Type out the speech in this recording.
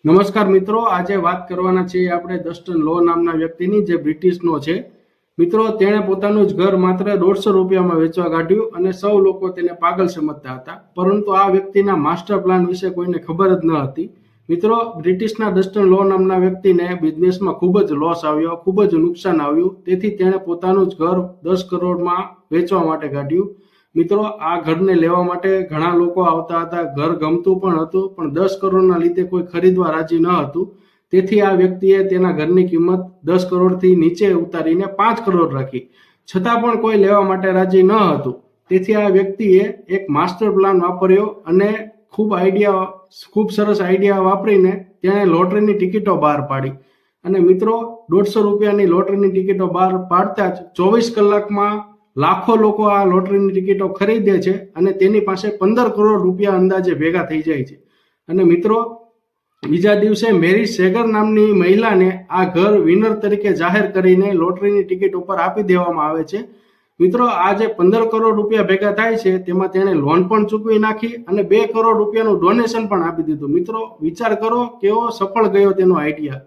નમસ્કાર મિત્રો, આજે વાત કરવાના છીએ આપણે ડસ્ટન લો નામના વ્યક્તિની, જે બ્રિટિશનો છે. મિત્રો, તેણે પોતાનું જ ઘર માત્ર 150 રૂપિયામાં વેચવા કાઢ્યું અને સૌ લોકો તેને પાગલ સમજતા હતા. પરંતુ આ વ્યક્તિના માસ્ટર પ્લાન વિશે કોઈને ખબર જ ન હતી. મિત્રો, બ્રિટિશના ડસ્ટન લો નામના વ્યક્તિને બિઝનેસમાં ખૂબ જ લોસ આવ્યો, ખૂબ જ નુકસાન આવ્યું. તેથી તેણે પોતાનું જ ઘર 10 કરોડમાં વેચવા માટે કાઢ્યું. મિત્રો, આ ઘરને લેવા માટે ઘણા લોકો આવતા હતા. ઘર ગમતું પણ હતું, પણ 10 કરોડના લીધે કોઈ ખરીદવા રાજી ન હતું. તેથી આ વ્યક્તિએ તેના ઘરની કિંમત 10 કરોડથી નીચે ઉતારીને 5 કરોડ રાખી. છતાં પણ કોઈ લેવા માટે રાજી ન હતું. તેથી આ વ્યક્તિએ એક માસ્ટર પ્લાન વાપર્યો અને ખૂબ સરસ આઈડિયા વાપરીને તેણે લોટરીની ટિકિટો બહાર પાડી. અને મિત્રો, 150 રૂપિયાની લોટરીની ટિકિટો બહાર પાડતા જ 24 કલાકમાં લાખો લોકો આ લોટરીની ટિકિટો ખરીદે છે અને તેની પાસે 15 કરોડ રૂપિયા અંદાજે ભેગા થઈ જાય છે. અને મિત્રો, બીજા દિવસે મેરી સેગર નામની મહિલાને આ ઘર વિનર તરીકે જાહેર કરીને લોટરીની ટિકિટ ઉપર આપી દેવામાં આવે છે. મિત્રો, આ જે 15 કરોડ રૂપિયા ભેગા થાય છે તેમાં તેણે લોન પણ ચૂકવી નાખી અને 2 કરોડ રૂપિયાનું ડોનેશન પણ આપી દીધું. મિત્રો, વિચાર કરો કેવો સફળ ગયો તેનો આઈડિયા.